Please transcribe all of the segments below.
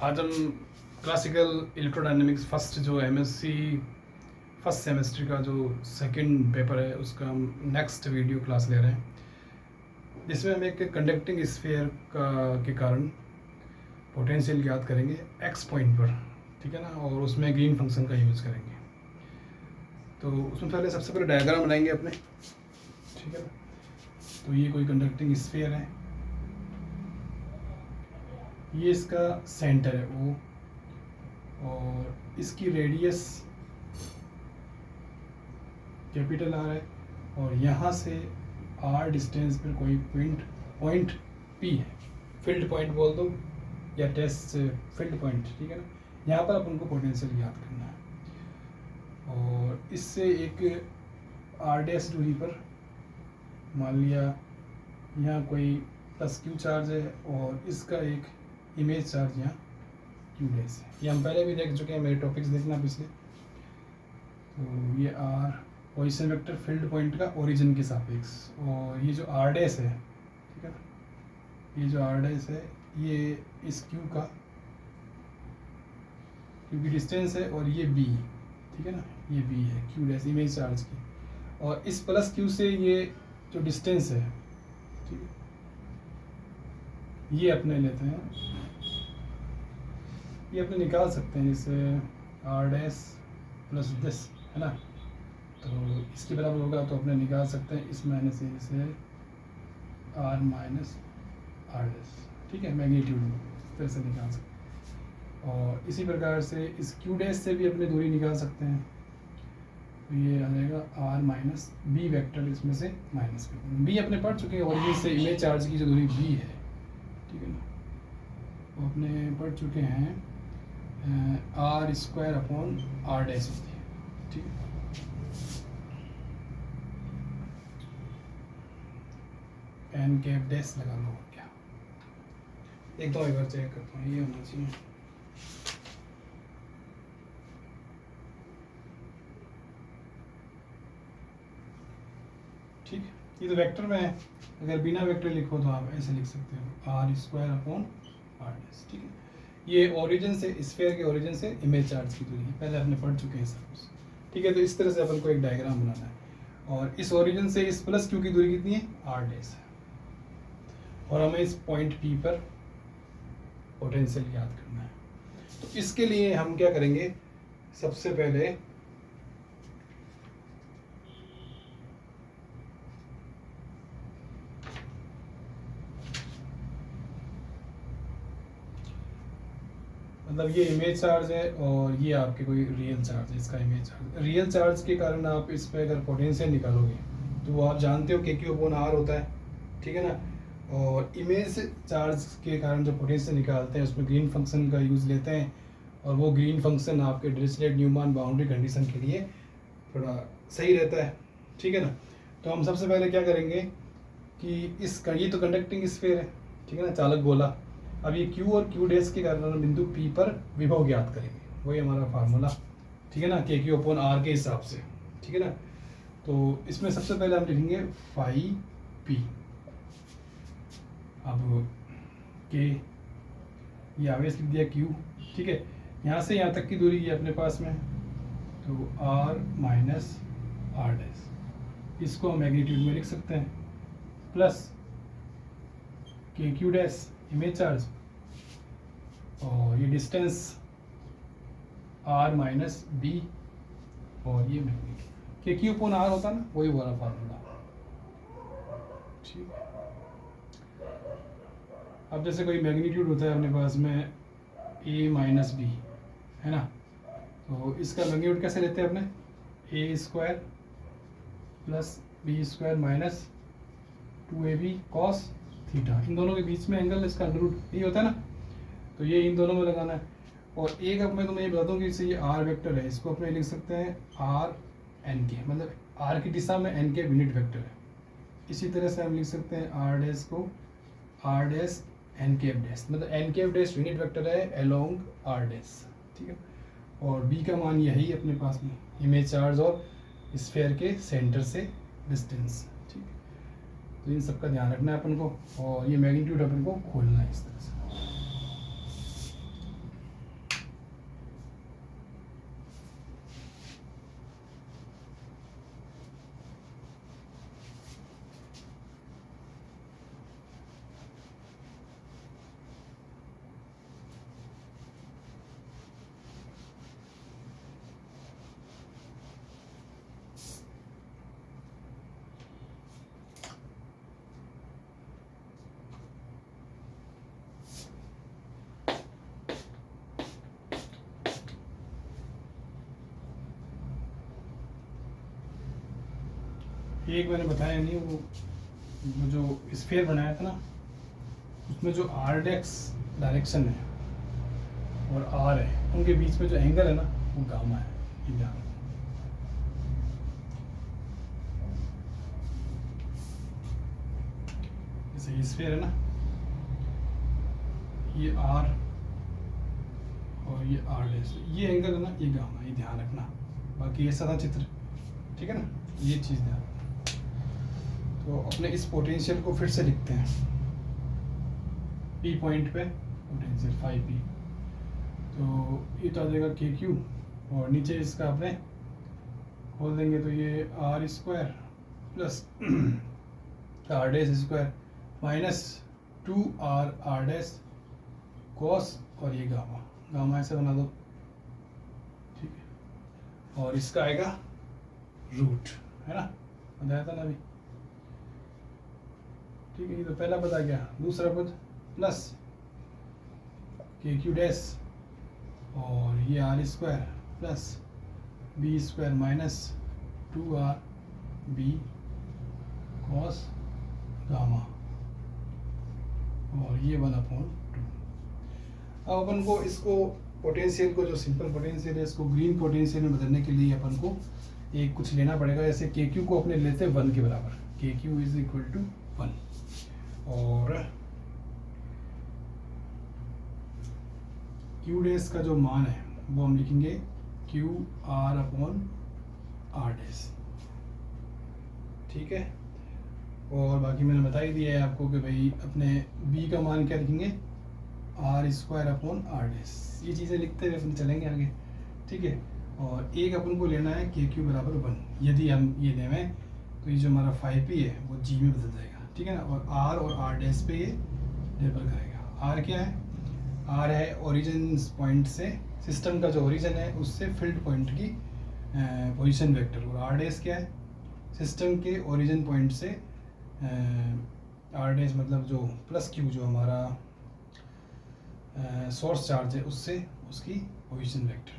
आज हम classical electrodynamics first जो एमएससी फर्स्ट सेमेस्टर का जो सेकंड पेपर है उसका हम नेक्स्ट वीडियो क्लास ले रहे हैं, जिसमें हम एक कंडक्टिंग स्फीयर के कारण पोटेंशियल याद करेंगे एक्स पॉइंट पर, ठीक है ना। और उसमें ग्रीन फंक्शन का यूज़ करेंगे। तो उसमें पहले सबसे पहले डायग्राम बनाएंगे अपने, ठीक है ना। तो ये कोई कंडक्टिंग स्फीयर है, ये इसका सेंटर है O, और इसकी रेडियस कैपिटल R है, और यहाँ से R डिस्टेंस पर कोई पॉइंट P है, फील्ड पॉइंट बोल दो या टेस्ट फील्ड पॉइंट, ठीक है ना। यहाँ पर अपन को पोटेंशियल याद करना है। और इससे एक R डैश दूरी पर मान लिया यहाँ कोई प्लस Q चार्ज है, और इसका एक इमेज चार्ज यहाँ Q डैश है। ये हम पहले भी देख चुके हैं, मेरे टॉपिक्स देखना पिछले। तो ये R position vector field point का ओरिजिन के सापेक्ष, और ये जो R डैश है, ठीक है ना, ये जो R डैश है ये इस Q का Q की डिस्टेंस है, और ये B, ठीक है ना, ये B है Q डैश इमेज चार्ज की। और इस प्लस Q से ये जो डिस्टेंस है, ठीक है, ये अपने लेते हैं, ये अपने निकाल सकते हैं, जैसे R डैश प्लस दिस, है ना। तो इसके बराबर होगा तो अपने निकाल सकते हैं इस माइनस से जैसे R माइनस R डैश, ठीक है, मैग्नीट्यूड इस तरह से निकाल सकते हैं। और इसी प्रकार से इस Q डैश से भी अपने दूरी निकाल सकते हैं। तो ये आ जाएगा R माइनस B वेक्टर, इसमें से माइनस B अपने पढ़ चुके हैं, और से इमेज चार्ज की जो दूरी B है, ठीक है ना, वो अपने पढ़ चुके हैं R square upon R dash होती है, ठीक है। एन कैप डैश लगा लो, क्या एक बार चेक करता हूँ, ये होना चाहिए। ठीक, ये तो वेक्टर में है, अगर बिना वेक्टर लिखो तो आप ऐसे लिख सकते हो R square upon R dash, ठीक है। ये ओरिजिन से स्फीयर के ओरिजिन से इमेज चार्ज की दूरी है, पहले आपने पढ़ चुके हैं सब कुछ, ठीक है। तो इस तरह से अपन को एक डायग्राम बनाना है, और इस ओरिजिन से इस प्लस Q की दूरी कितनी है, R डैश है, और हमें इस पॉइंट P पर पोटेंशियल याद करना है। तो इसके लिए हम क्या करेंगे, सबसे पहले मतलब ये इमेज चार्ज है, और ये आपके कोई रियल चार्ज है, इसका इमेज चार्ज। रियल चार्ज के कारण आप इस पर अगर पोटेंशियल निकालोगे तो वो आप जानते हो KQ अपॉन R होता है, ठीक है ना। और इमेज चार्ज के कारण जो पोटेंशियल निकालते हैं उसमें ग्रीन फंक्शन का यूज़ लेते हैं, और वो ग्रीन फंक्शन आपके डिरिचलेट न्यूमैन बाउंड्री कंडीशन के लिए थोड़ा सही रहता है, ठीक है ना। तो हम सबसे पहले क्या करेंगे कि ये तो कंडक्टिंग स्फीयर है, ठीक है ना, चालक गोला। अब ये Q और Q डैश के कारण बिंदु P पर विभव ज्ञात करेंगे, वही हमारा फार्मूला, ठीक है ना, KQ अपॉन R के हिसाब से, ठीक है ना। तो इसमें सबसे पहले हम लिखेंगे फाई P। अब K ये आवेश लिख दिया Q, ठीक है। यहाँ से यहाँ तक की दूरी ये अपने पास में, तो R माइनस R डैश, इसको हम मैग्नीट्यूड में लिख सकते हैं, plus KQ dash image charge, और ये डिस्टेंस R माइनस B, और ये मैग्नीट्यूड KQ अपॉन R होता ना, वही वाला फार्मूला, ठीक है। अब जैसे कोई मैग्नीट्यूड होता है अपने पास में A माइनस B, है ना, तो इसका मैग्नीट्यूड कैसे लेते हैं अपने, A square plus B square minus 2AB cos theta, इन दोनों के बीच में एंगल इसका अंडर रूट यही होता है ना, तो ये इन दोनों में लगाना है। और एक अब मैं तुम्हें ये बता दूं कि ये R वेक्टर है, इसको अपने लिख सकते हैं R n के, मतलब R की दिशा में n के यूनिट वेक्टर है। इसी तरह से हम लिख सकते हैं R डैश को R dash n cap dash, मतलब n cap dash unit vector है अलोंग R डैश, ठीक है। और B का मान यही अपने पास में, इमेज चार्ज और स्फीयर के सेंटर से डिस्टेंस, ठीक है। तो इन सब का ध्यान रखना है अपन को, और ये मैग्नीट्यूड अपन को खोलना है इस तरह से। एक मैंने बताया नहीं, वो जो स्फीयर बनाया था ना, उसमें जो आर डेक्स डायरेक्शन है और आर है, उनके बीच में जो एंगल है ना वो गामा है, ये ध्यान रखना। जैसे ये स्फीयर है ना, ये आर और ये आर डैश, ये एंगल है ना, ये गामा, ये ध्यान रखना। बाकी ये सदा चित्र, ठीक है ना, ये चीज़ ध्यान रखना। तो अपने इस पोटेंशियल को फिर से लिखते हैं, पी पॉइंट पे पोटेंशियल 5p, तो ये तो आ जाएगा के क्यू, और नीचे इसका अपने खोल देंगे तो ये r square plus r dash square minus 2r dash cos, और ये गामा, गामा ऐसे बना दो, ठीक है। और इसका आएगा रूट, है ना, बताया था ना अभी, ठीक है। ये तो पहला पद आ गया। दूसरा पद प्लस के क्यू डैश और ये r square plus b square minus 2rb cos gamma, और ये 1/2। अब अपन को इसको पोटेंशियल को, जो सिंपल पोटेंशियल है, इसको ग्रीन पोटेंशियल में बदलने के लिए अपन को एक कुछ लेना पड़ेगा। जैसे के क्यू को अपने लेते हैं 1 के बराबर, के क्यू इज इक्वल टू 1, और क्यू डैश का जो मान है वो हम लिखेंगे q r upon r dash, ठीक है। और बाकी मैंने बता ही दिया है आपको कि भाई अपने बी का मान क्या लिखेंगे, r square upon r dash. ये चीज़ें लिखते हुए अपन चलेंगे आगे, ठीक है। और एक अपन को लेना है के क्यू बराबर 1। यदि हम ये लेवें तो ये जो हमारा 5p है वो जी में बदल जाएगा, ठीक है ना। और आर डैश पे ये निर्भर करेगा। आर क्या है, आर है ओरिजिन पॉइंट से, सिस्टम का जो ओरिजिन है उससे फील्ड पॉइंट की पोजीशन वेक्टर, और आर डैश क्या है, सिस्टम के ओरिजिन पॉइंट से आर डैश मतलब जो प्लस क्यू जो हमारा सोर्स चार्ज है उससे उसकी पोजीशन वेक्टर,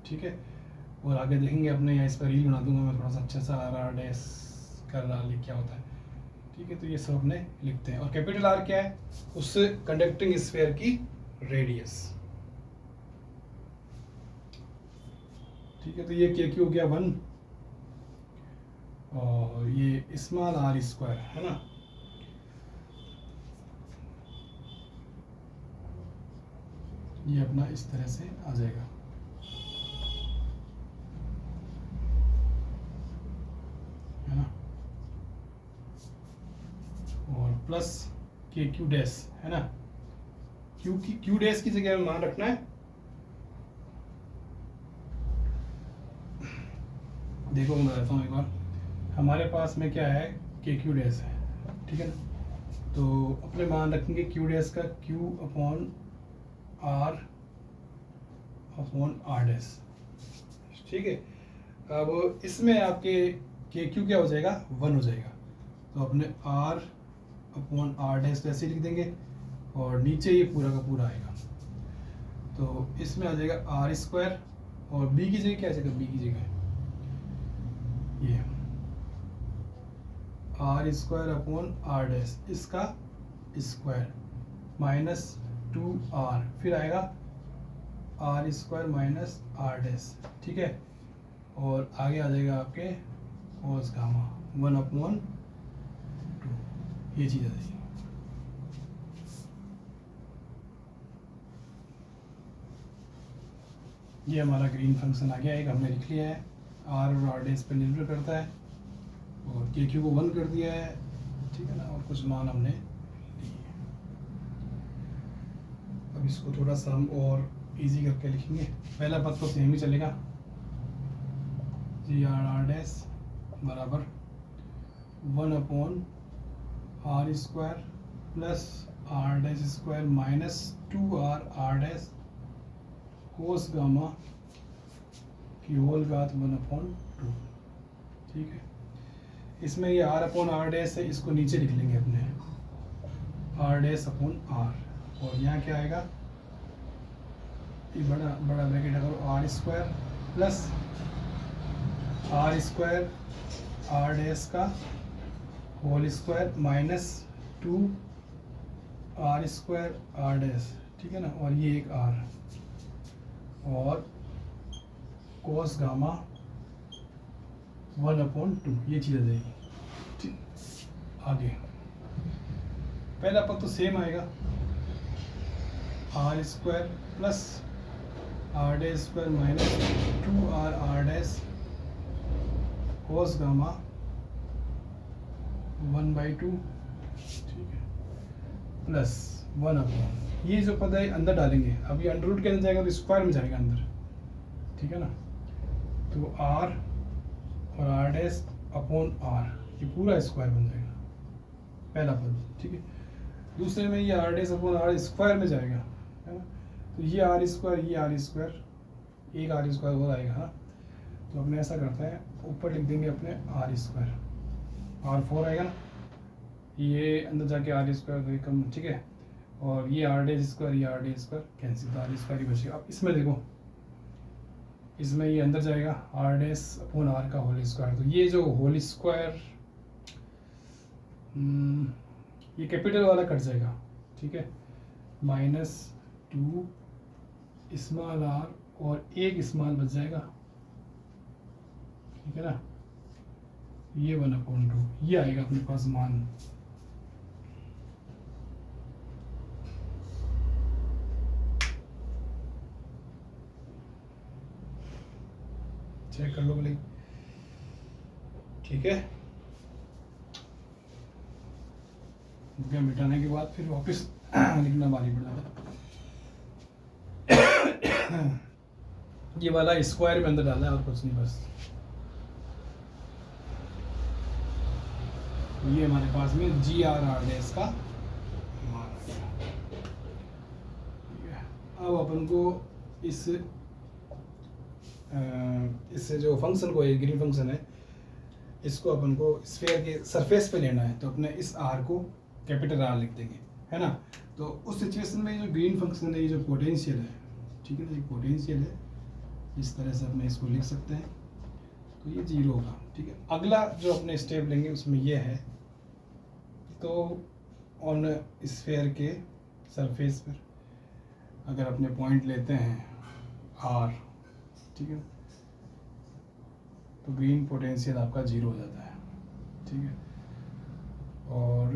ठीक है। और आगे देखेंगे अपने, यहाँ इस पर रील बना दूंगा मैं थोड़ा सा अच्छा सा, आर डैश का लिख क्या होता है, ठीक है। तो ये सब अपने लिखते हैं। और कैपिटल आर क्या है, उससे कंडक्टिंग स्फीयर की रेडियस, ठीक है। तो ये के क्यू हो गया 1, और ये स्मॉल आर स्क्वायर है ना, ये अपना इस तरह से आ जाएगा, है ना। और प्लस के क्यू डैश, है ना, क्यू डैश की जगह में मान रखना है, देखो मैं बताता हूँ एक बार। हमारे पास में क्या है, के क्यू डैश है, ठीक है ना। तो अपने मान रखेंगे क्यू डैश का क्यू अपॉन आर डैश, ठीक है। अब इसमें आपके के क्यू क्या हो जाएगा, 1 हो जाएगा। तो अपने आर अपॉन आर डैश ऐसे लिख देंगे, और नीचे ये पूरा का पूरा आएगा। तो इसमें आ जाएगा आर स्क्वायर, और बी की जगह क्या आ जाएगा, बी की जगह ये r square upon r dash, इसका स्क्वायर माइनस 2r, फिर आएगा r square minus r dash, ठीक है। और आगे आ जाएगा आपके कॉस गामा 1/2, ये चीज़ आ जाएगी। ये हमारा ग्रीन फंक्शन आ गया, एक हमने लिख लिया है, आर और आर डैश पर निर्भर करता है, और के क्यू को 1 कर दिया है, ठीक है ना। और कुछ मान हमने लिए। अब इसको थोड़ा सा हम और इजी करके लिखेंगे। पहला पद तो सेम ही चलेगा, जी आर डैश बराबर 1/r square plus r dash square minus 2r dash cos gamma की होल घात 1/2, ठीक है। इसमें ये r/r डैश है, इसको नीचे लिख लेंगे अपने, r डैश अपॉन r, और यहाँ क्या आएगा, ये बड़ा बड़ा ब्रैकेट अगर r square plus r square r dash का whole square minus 2 r square r dash, ठीक है ना, और ये एक आर, और कोस गामा 1/2, ये चीज़ आ जाएगी। ठीक, आगे पहला पद तो सेम आएगा, r square plus r dash square minus 2r r dash cos gamma 1/2, ठीक है, प्लस 1/, ये जो पद है अंदर डालेंगे। अब ये अंडर रूट के अंदर जाएगा तो स्क्वायर में जाएगा अंदर, ठीक है ना, तो r और r डैश अपॉन r, ये पूरा स्क्वायर बन जाएगा पहला पद, ठीक है। दूसरे में ये r dash upon r square में जाएगा, है ना, तो ये r स्क्वायर, ये r स्क्वायर, एक r स्क्वायर हो जाएगा, हाँ। तो अपने ऐसा करते हैं, ऊपर लिख देंगे अपने r स्क्वायर, r4 आएगा ना, ये अंदर जाके r स्क्वायर तो कम, ठीक है, और ये r डैश स्क्वायर, ये r डैश स्क्वायर कैंसिल, तो r स्क्वायर ही बचेगा। अब इसमें देखो, इसमें ये अंदर जाएगा r डैश अपॉन r का होल स्क्वायर, तो ये जो होल स्क्वायर ये कैपिटल वाला कट जाएगा, ठीक है, -2 स्मॉल r और एक स्मॉल बच जाएगा, ठीक है ना, ये 1/2, ये आएगा अपने पास मान। चेक कर लो बोले, ठीक है। क्या मिटाने के बाद फिर वापस लिखना भारी पड़ जाता। ये वाला स्क्वायर में अंदर डालना है और कुछ नहीं, बस ये हमारे पास में जी आर आर डैश का मान आ गया। ठीक है, अब अपन को इससे जो फंक्शन को, ये ग्रीन फंक्शन है, इसको अपन को स्फीयर के सरफेस पे लेना है, तो अपने इस आर को कैपिटल आर लिख देंगे, है ना। तो उस सिचुएशन में जो ग्रीन फंक्शन है, ये जो पोटेंशियल है, ठीक है ना, ये पोटेंशियल है, इस तरह से अपने इसको लिख सकते हैं, तो ये 0 होगा, ठीक है। अगला जो अपने स्टेप लेंगे उसमें ये है, तो ऑन स्फीयर के सरफेस पर अगर अपने पॉइंट लेते हैं आर, ठीक है, तो ग्रीन पोटेंशियल आपका 0 हो जाता है, ठीक है। और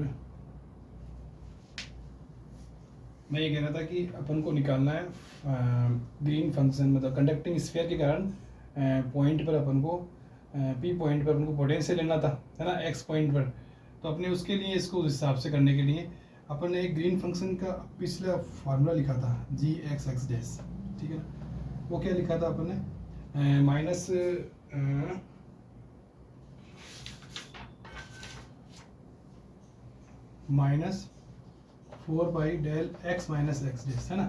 मैं ये कह रहा था कि अपन को निकालना है ग्रीन फंक्शन, मतलब कंडक्टिंग स्फीयर के कारण पॉइंट पर अपन को पी पॉइंट पर अपन को पोटेंशियल लेना था, है ना, एक्स पॉइंट पर। तो अपने उसके लिए, इसको उस हिसाब से करने के लिए अपन ने एक ग्रीन फंक्शन का पिछला फार्मूला लिखा था, जी एक्स एक्स डैश, ठीक है ना। वो क्या लिखा था अपन ने, minus -4/del x minus x dash, है ना।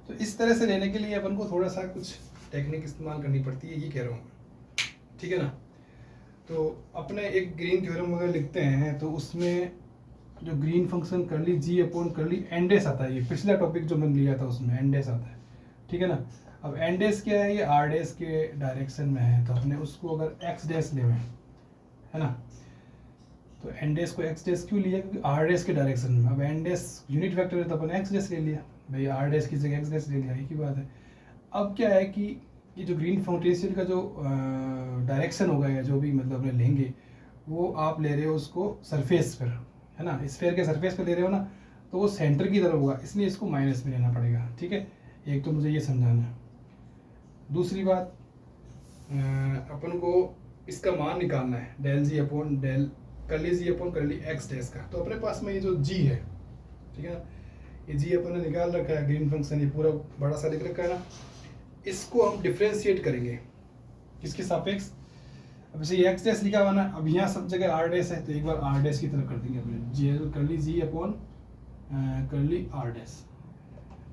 तो इस तरह से लेने के लिए अपन को थोड़ा सा कुछ टेक्निक इस्तेमाल करनी पड़ती है, ये कह रहा हूँ, ठीक है ना। तो अपने एक ग्रीन थ्योरम वगैरह लिखते हैं, तो उसमें जो ग्रीन फंक्शन करली जी अपॉन करली एन डैश आता है, ये पिछला टॉपिक जो मैंने लिया था उसमें एन डैश आता है, ठीक है ना। अब एन डैश क्या है, ये आर डैश के डायरेक्शन में है, तो अपने उसको अगर एक्स डैश ले, है ना, तो एन डैश को एक्स डैश क्यों लिया, क्योंकि आर डैश के डायरेक्शन में। अब एन डैश यूनिट वेक्टर है, तो अपन एक्स डैश ले लिया भाई, आर डैश की जगह एक्स डैश ले लिया, एक ही बात है। अब क्या है कि ये जो ग्रीन पोटेंशियल का जो डायरेक्शन होगा, या जो भी मतलब अपने लेंगे, वो आप ले रहे हो उसको सरफेस पर, है ना, स्फीयर के सरफेस पर ले रहे हो ना, तो वो सेंटर की तरफ होगा, इसलिए इसको माइनस में लेना पड़ेगा, ठीक है। एक तो मुझे ये समझाना है। दूसरी बात, अपन को इसका मान निकालना है, डेल जी अपॉन डेल करली जी अपॉन करली एक्स डैश का। तो अपने पास में ये जो जी है, ठीक है ना, ये जी अपन ने निकाल रखा है, ग्रीन फंक्शन ये पूरा बड़ा सा लिख रखा है ना, इसको हम डिफ्रेंशिएट करेंगे किसके सापेक्ष। अब जैसे ये एक्स डैश लिखा हुआ ना, अब यहाँ सब जगह आर डैश है, तो एक बार आर डैश की तरफ कर देंगे अपने, जी करली जी अपॉन करली आर डैश,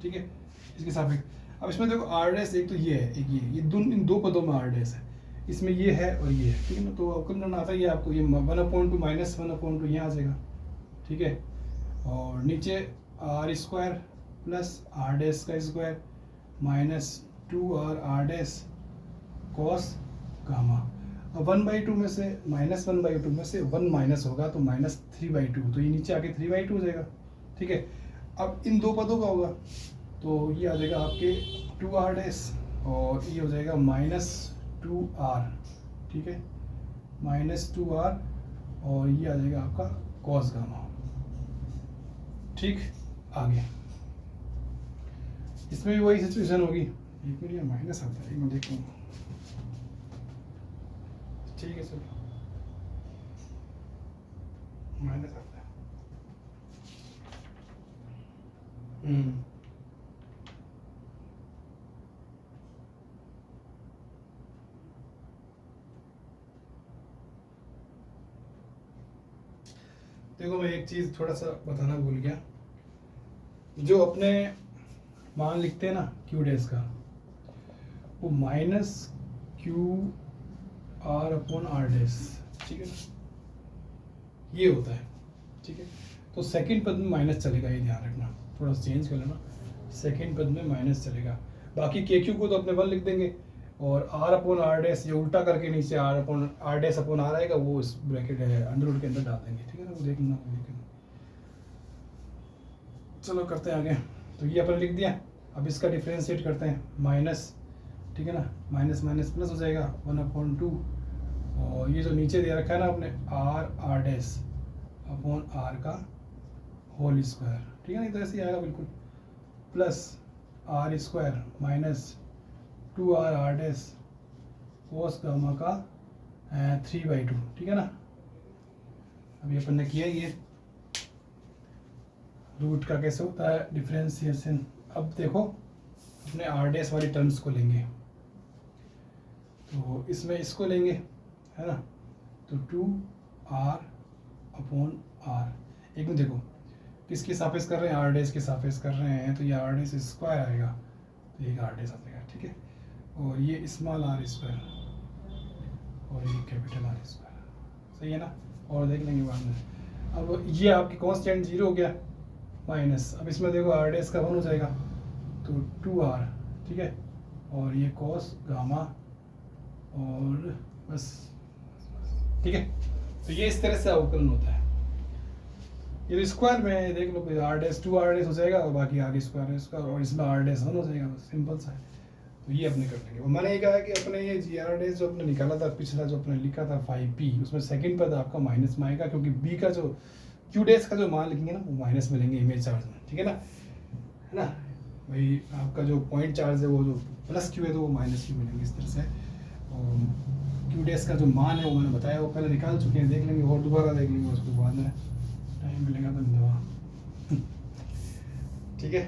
ठीक है, इसके सापेक्ष। अब इसमें देखो आर डैश एक तो ये है, एक ये इन दो पदों में आर डैश है, इसमें ये है और ये है, ठीक है ना। तो अवकलन आता है आपको, ये 1/2 माइनस 1/2 यहाँ आ जाएगा, ठीक है। और नीचे r square plus r dash का square minus 2r r dash cos gamma. अब 1/2 में से -1/2 में से 1 माइनस होगा तो -3/2, तो ये नीचे आके 3/2 हो जाएगा। ठीक है, अब इन दो पदों का होगा तो ये आ जाएगा आपके 2r डैश और ये हो जाएगा -2r। ठीक है, -2r और ये आ जाएगा आपका cos गामा। ठीक, आगे इसमें भी वही सिचुएशन होगी। एक मिनट, ये माइनस आता है, मैं देखूँगा। ठीक है, चलो माइनस आता है। देखो, मैं एक चीज़ थोड़ा सा बताना भूल गया। जो अपने मान लिखते हैं ना क्यू डैश का, वो -QR/R डैश। ठीक है ना, ये होता है। ठीक है, तो सेकंड पद में माइनस चलेगा, ये ध्यान रखना। थोड़ा चेंज कर लेना, सेकंड पद में माइनस चलेगा। बाकी KQ को तो अपने 1 लिख देंगे और R/R डैश ये उल्टा करके नीचे R डैश अपॉन R आएगा, वो इस ब्रैकेट अंडर रूट के अंदर डाल देंगे। ठीक है ना, वो देख लेना। चलो करते हैं आगे। तो ये अपन लिख दिया। अब इसका डिफ्रेंशिएट करते हैं, माइनस। ठीक है ना, माइनस माइनस प्लस हो जाएगा 1/2 और ये जो नीचे दे रखा है ना अपने R डैश अपॉन R का होल स्क्वायर। ठीक है ना, तो ऐसे ही आएगा बिल्कुल, plus R² minus 2R dash cos gamma का 3/2। ठीक है ना, अभी अपन ने किया ये रूट का कैसे होता है डिफ्रेंशिएशन। अब देखो अपने R डैश वाली टर्म्स को लेंगे, तो इसमें इसको लेंगे, है ना, तो 2R/R। एक मिनट, देखो किसके सापेक्ष कर रहे हैं, R डैश के सापेक्ष कर रहे हैं, तो ये R डैश स्क्वायर आएगा, तो एक R डैश आ जाएगा। ठीक है, और ये स्मॉल r² और ये कैपिटल R²। सही है ना, और देख लेंगे बाद में। अब ये आपकी कांस्टेंट 0 हो गया माइनस। अब इसमें देखो R डैश का 1 हो जाएगा, तो 2R। ठीक है, और ये cos गामा और बस। ठीक है, तो ये इस तरह से अवकलन होता है। ये तो स्क्वायर में देख लो, R डैश 2R डैश हो जाएगा और बाकी R² और इसमें R डैश 1 हो जाएगा, बस सिंपल सा है। तो ये अपने कर लेंगे। और मैंने ये कहा कि अपने ये GR डैश जो अपने निकाला था पिछला, जो अपने लिखा था 5P, उसमें सेकंड पद आपका माइनस में आएगा, क्योंकि B का जो Q डैश का जो मान लिखेंगे ना वो माइनस में लेंगे इमेज चार्ज में। ठीक है ना, भाई आपका जो पॉइंट चार्ज है वो जो प्लस Q है तो वो माइनस Q मिलेंगे इस तरह से। और Q डैश का जो मान है वो मैंने बताया, वो पहले निकाल चुके हैं, देख लेंगे और दोबारा देख लेंगे उसको बाद में, टाइम मिलेगा तो दवा। ठीक है,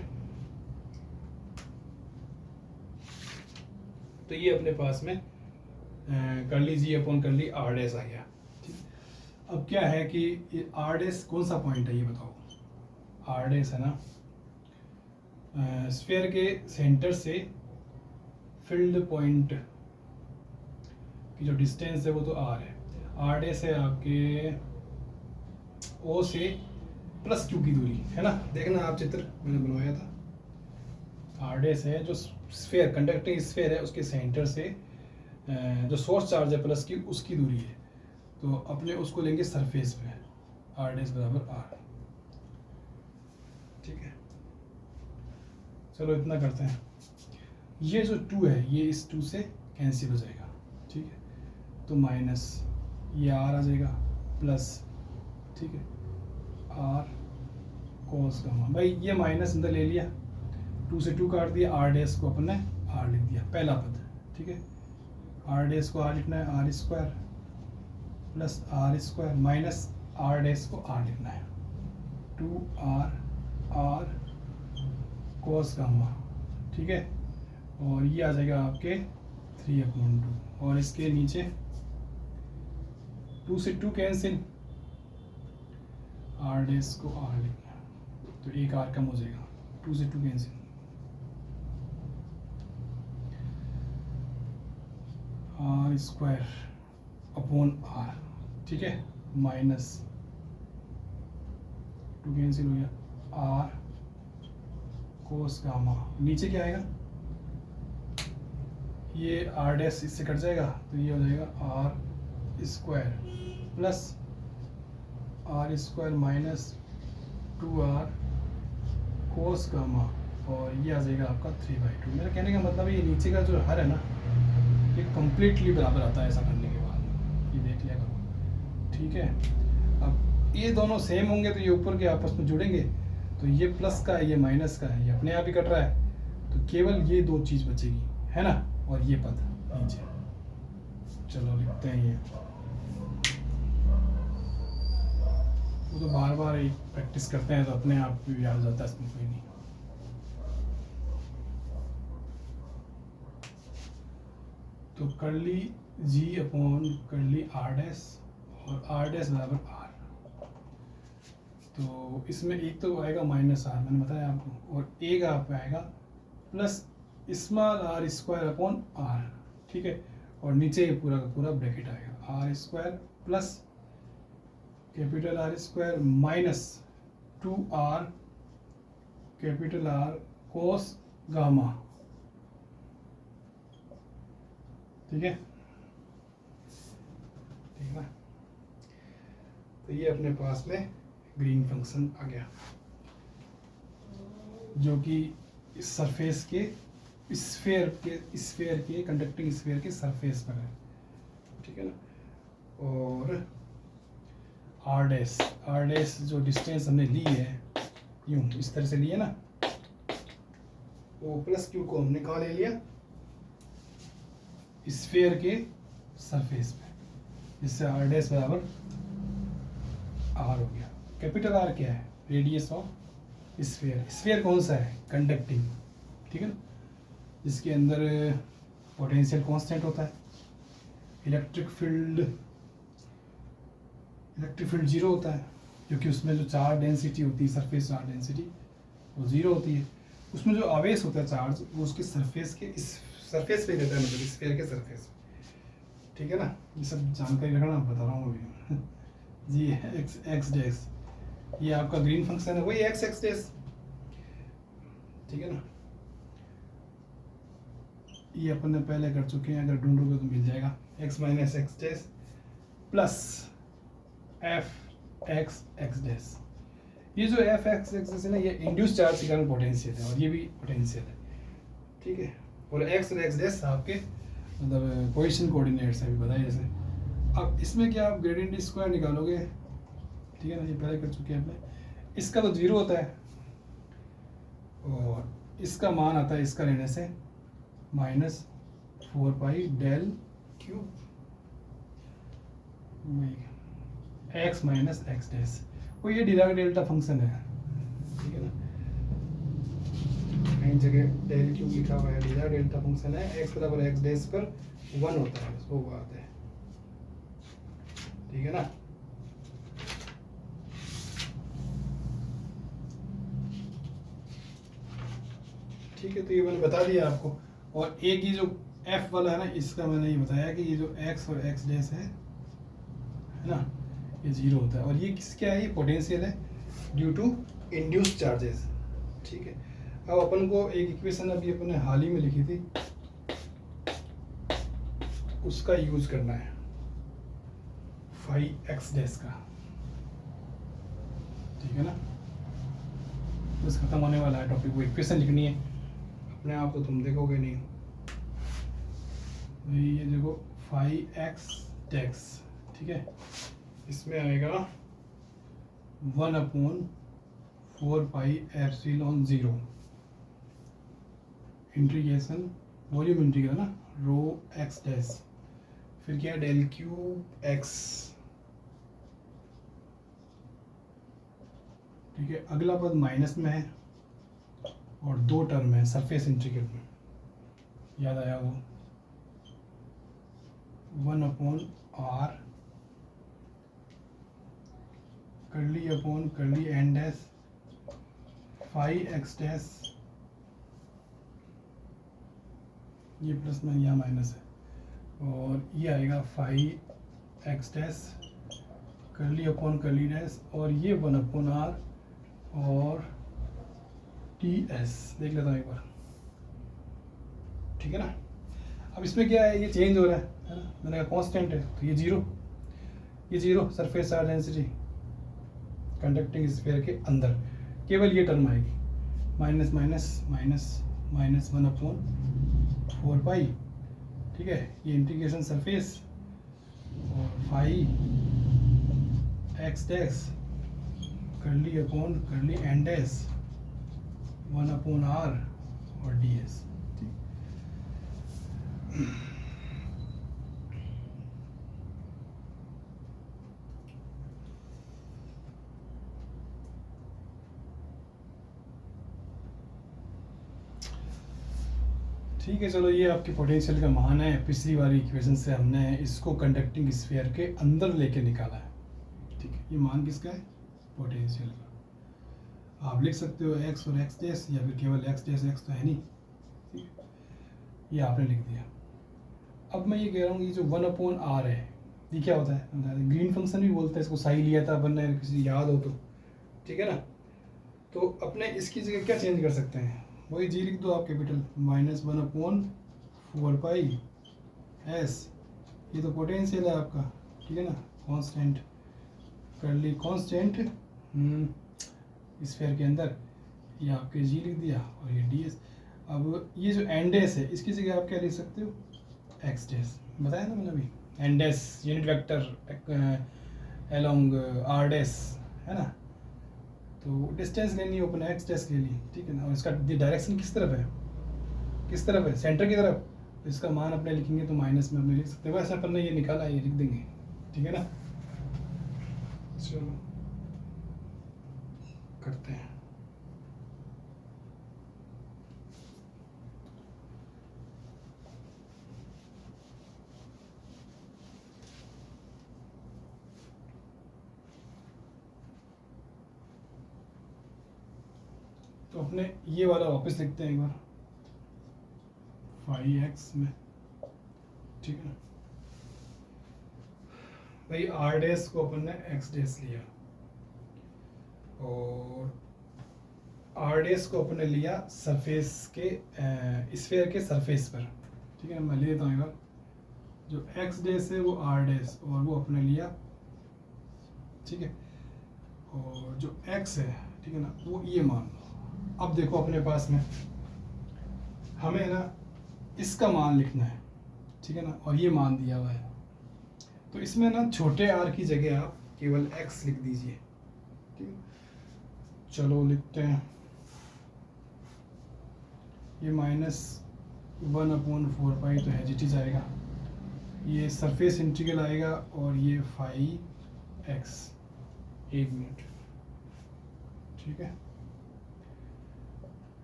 तो ये अपने पास में कर लीजिए अपॉन कर ली R डैश आ गया। ठीक, अब क्या है कि ये R डैश कौन सा पॉइंट है ये बताओ। R डैश है ना स्फीयर के सेंटर से फील्ड पॉइंट की जो डिस्टेंस है वो तो R है। R डैश है आपके O से प्लस Q की दूरी, है ना, देखना आप चित्र मैंने बनवाया था। R डैश है जो स्फीयर, कंडक्टिंग स्फीयर है, उसके सेंटर से जो सोर्स चार्ज है प्लस Q उसकी दूरी है, तो अपने उसको लेंगे सरफेस पे, R डैश बराबर R। ठीक है, चलो इतना करते हैं। ये जो 2 है ये इस 2 से कैंसिल हो जाएगा। ठीक है, तो माइनस ये R आ जाएगा प्लस, ठीक है, R cos गामा। भाई ये माइनस अंदर ले लिया, 2 से 2 काट दिया, R डैश को अपन ने R लिख दिया पहला पद। ठीक है, R डैश को R लिखना है R² plus R² minus R dash को R लिखना है 2R cos गामा। ठीक है, और ये आ जाएगा आपके 3/2 और इसके नीचे 2 से 2 कैंसिल, R डैश को R लिखना है, तो एक R कम हो जाएगा, 2 से 2 कैंसिल, R² अपॉन R। ठीक है, माइनस 2 कैंसिल हो गया, R cos गामा। नीचे क्या आएगा, ये R डैश इससे कट जाएगा, तो ये हो जाएगा R square plus r square minus 2r cos gamma, और ये आ जाएगा आपका 3/2। मेरा कहने का मतलब ये नीचे का जो हर है ना, ये कम्प्लीटली बराबर आता है ऐसा करने के बाद, ये देख लिया करो, ठीक है। अब ये दोनों सेम होंगे तो ये ऊपर के आपस में जुड़ेंगे, तो ये प्लस का है ये माइनस का है, ये अपने आप ही कट रहा है, तो केवल ये दो चीज़ बचेगी, है ना, और ये पद नीचे। चलो लिखते हैं ये, वो तो बार बार एक प्रैक्टिस करते हैं तो अपने आप भी याद हो जाता है, इसमें कोई नहीं। तो curly g upon curly r dash, और आर डैश बराबर आर, तो इसमें एक तो आएगा माइनस आर, मैंने बताया आपको, और एक आप आएगा plus small r square upon r, ठीक है, और नीचे ये पूरा का पूरा ब्रैकेट आएगा, r square plus capital r square minus 2r capital r cos gamma, ठीक है, ठीक है ना। तो ये अपने पास में ग्रीन फंक्शन आ गया, जो कि इस सरफेस के स्फेयर के कंडक्टिंग स्फेयर के सरफेस पर है, ठीक है ना। और आर डैश जो डिस्टेंस हमने ली है, यूं इस तरह से लिए ना, वो प्लस क्यू को हमने कहाँ ले लिया, स्फेयर के सरफेस पे, जिससे आर डैश बराबर आर हो गया। कैपिटल आर क्या है, रेडियस ऑफ स्फेयर, स्फेयर कौन सा है, कंडक्टिंग, ठीक है ना, जिसके अंदर पोटेंशियल कांस्टेंट होता है, इलेक्ट्रिक फील्ड जीरो होता है, क्योंकि उसमें जो चार्ज डेंसिटी होती है, सरफेस चार्ज डेंसिटी, वो जीरो होती है। उसमें जो आवेश होता है चार्ज, वो उसके सरफेस पे रहता है, मतलब स्फीयर के सरफेस, ठीक है ना। ये सब जानकारी रखना, बता रहा हूँ अभी जी। एक्स डैश ये आपका ग्रीन फंक्शन है, वही एक्स डैश, ठीक है ना। ये अपन ने पहले कर चुके हैं, अगर ढूंढोगे तो मिल जाएगा, x minus x dash plus F x dash. ये जो एफ एक्स डैश है ना, ये इंड्यूस चार्ज के कारण पोटेंशियल है, और ये भी पोटेंशियल है, ठीक है। और एक्स और एक्स डैश आपके मतलब पोजीशन कोऑर्डिनेट्स है, अभी बताइए जैसे। अब इसमें क्या आप ग्रेडियंट स्क्वायर निकालोगे, ठीक है ना, ये पहले कर चुके हैं अपने। इसका तो जीरो होता है, और इसका मान आता है इसका लेने से minus 4 del cube x minus x dash, वो ये डिराक डेल्टा फंक्शन है, ठीक है ना। कहीं जगह डेल क्यूब लिखा हुआ है, डिराक डेल्टा फंक्शन है, एक्स बराबर एक्स डैश पर 1 होता है, वो बात है, ठीक है ना। ठीक है, तो ये मैंने बता दिया आपको। और एक ये जो एफ वाला है ना, इसका मैंने ये बताया कि ये जो एक्स और एक्स डैश है ना, ये जीरो होता है, और ये क्या है, ये पोटेंशियल है ड्यू टू इंड्यूस्ड चार्जेस, ठीक है। अब अपन को एक इक्वेशन अभी अपन ने हाल ही में लिखी थी, उसका यूज करना है, फाई एक्स डैश का, ठीक है ना। बस खत्म होने वाला है टॉपिक, वो इक्वेशन लिखनी है, अपने आप तो तुम देखोगे नहीं। ये देखो फाई एक्स डैश, ठीक है, इसमें आएगा 1/4πε0 इंटीग्रेशन वॉल्यूम इंटीग्रल ना, रो एक्स डैश, फिर क्या डेल क्यूब एक्स, ठीक है। अगला पद माइनस में है और दो टर्म है सरफेस इंटीग्रल में, याद आया वो 1/r curly upon curly n dash phi x dash, ये प्लस में यहाँ माइनस है, और ये आएगा phi x dash curly upon curly dash, और ये 1/r और टी एस, देख लेता हूँ एक बार, ठीक है ना। अब इसमें क्या है, ये चेंज हो रहा है ना, मैंने कहा कांस्टेंट है, तो ये जीरो, ये zero surface charge density conducting sphere के अंदर, केवल ये टर्म आएगी, माइनस माइनस माइनस माइनस 1/4 पाई, ठीक है। ये इंटीग्रेशन सरफेस और फाई एक्स डैश करली अपॉन करली एन डैश 1/r और डी एस, ठीक है। चलो ये आपके पोटेंशियल का मान है, पिछली वाली इक्वेशन से हमने इसको कंडक्टिंग स्फीयर के अंदर लेके निकाला है, ठीक है। ये मान किसका है? पोटेंशियल का। आप लिख सकते हो एक्स और एक्स डैश, या फिर केवल एक्स डैश, एक्स तो है नहीं, ठीक है, ये आपने लिख दिया। अब मैं ये कह रहा हूँ, ये जो 1/r है, ये क्या होता है? ग्रीन फंक्शन भी बोलते हैं इसको, साई लिया था अपन ने, किसी याद हो तो, ठीक है ना। तो अपने इसकी जगह क्या चेंज कर सकते हैं? वही जी लिख दो आप, कैपिटल -1/4 पाई एस, ये तो पोटेंशियल है आपका, ठीक है ना, कांस्टेंट करली कांस्टेंट स्फीयर के अंदर, ये आपके जी लिख दिया और ये डी एस। अब ये जो एन डैश है, इसकी जगह आप क्या लिख सकते हो? एक्स डैश, बताया ना मैंने अभी, n dash unit vector along r dash, है ना। तो डिस्टेंस लेनी है ओपन, एक्स डैश ले ली, ठीक है ना। और इसका डायरेक्शन किस तरफ है? किस तरफ है? सेंटर की तरफ। तो इसका मान अपने लिखेंगे तो माइनस में अपने लिख सकते हैं, वैसे अपन ने ये निकाला, ये लिख देंगे, ठीक है ना। चलो करते हैं। तो अपने ये वाला वापस लिखते हैं एक बार, 5x में, ठीक है ना। भाई आर डैश को अपन ने एक्स डैश लिया, और आर डैश को अपन ने लिया सरफेस के स्फीयर के सरफेस पर, ठीक है। मैं ले लेता हूँ एक बार, जो एक्स डैश है वो आर डैश, और वो अपने लिया, ठीक है। और जो एक्स है, ठीक है ना, वो ये मान लो। अब देखो अपने पास में हमें ना इसका मान लिखना है, ठीक है ना, और ये मान दिया हुआ है। तो इसमें ना छोटे आर की जगह आप केवल एक्स लिख दीजिए, ठीक है। चलो लिखते हैं, ये -1/4 पाई तो एज इट इज आएगा, ये सरफेस इंटीग्रल आएगा, और ये 5x, 1 मिनट, ठीक है।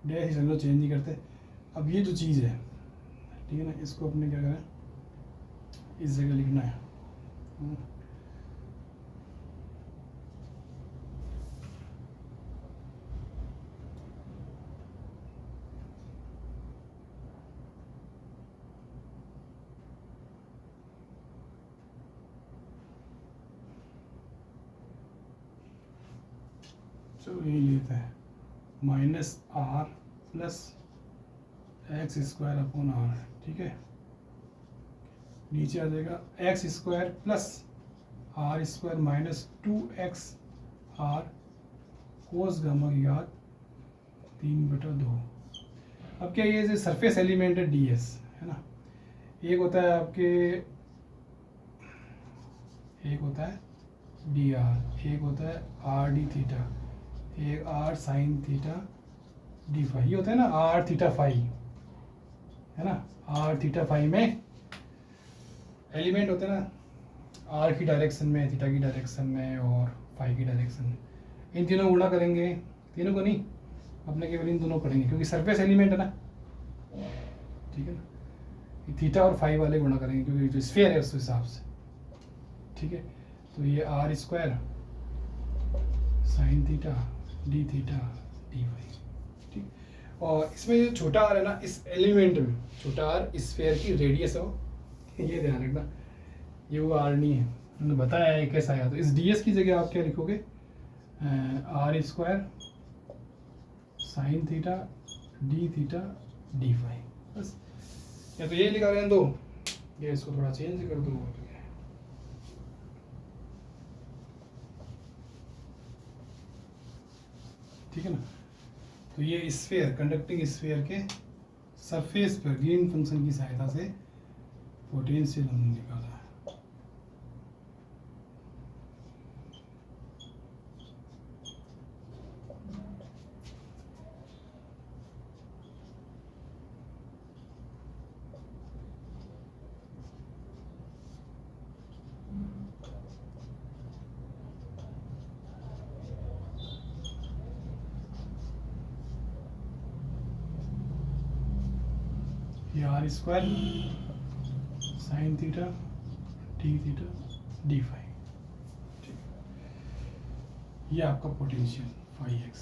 डैश चलो चेंज नहीं करते। अब ये जो चीज़ है, ठीक है ना, इसको अपने क्या करें, इस जगह लिखना है, चलो यही लेते हैं, -r + x²/r, ठीक है। नीचे आ जाएगा x² + r² - 2xr cos gamma की घात 3/2। अब क्या, ये सरफेस एलिमेंट है ds, है ना। एक होता है आपके, एक होता है dr, एक होता है r d थीटा, एक r sin theta d phi, ये होता है ना r थीटा फाई, है ना। r थीटा फाई में एलिमेंट होते हैं ना, r की डायरेक्शन में, थीटा की डायरेक्शन में, और फाई की डायरेक्शन में। इन तीनों गुणा करेंगे, तीनों को नहीं, अपने केवल इन दोनों पढ़ेंगे, क्योंकि सरफेस एलिमेंट है ना, ठीक है ना। थीटा और फाई वाले गुणा करेंगे, क्योंकि जो स्फीयर है उस हिसाब से, ठीक है। तो ये r² sin theta d theta d phi, ठीक। और इसमें जो छोटा r है ना, इस एलिमेंट में छोटा r स्फीयर की रेडियस हो, ये ध्यान रखना, ये वो r नहीं है, मैंने बताया है कैसा आया। तो इस ds की जगह आप क्या लिखोगे, r² sin theta d theta d phi, बस। या तो ये लिखा रहने दो, ये इसको थोड़ा चेंज कर दो, ठीक है ना। तो ये स्फीयर, कंडक्टिंग स्फीयर के सरफेस पर ग्रीन फंक्शन की सहायता से पोटेंशियल हमने निकाला है। ये r square sine theta d theta d phi, ठीक। ये आपका पोटेंशियल फाई एक्स।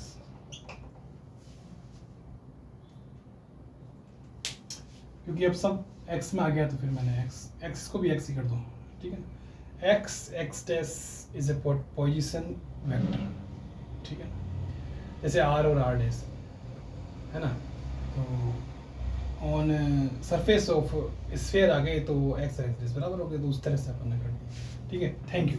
क्योंकि अब सब एक्स में आ गया तो फिर मैंने एक्स को भी एक्स ही कर दूँ, ठीक है। X dash is a position vector, ठीक है। जैसे आर और आर डैश है ना, तो ऑन सरफेस ऑफ स्फीयर आ गए तो एक्स एक्सिस बराबर हो गए, तो उस तरह से अपन ने कर दिया, ठीक है। Thank you.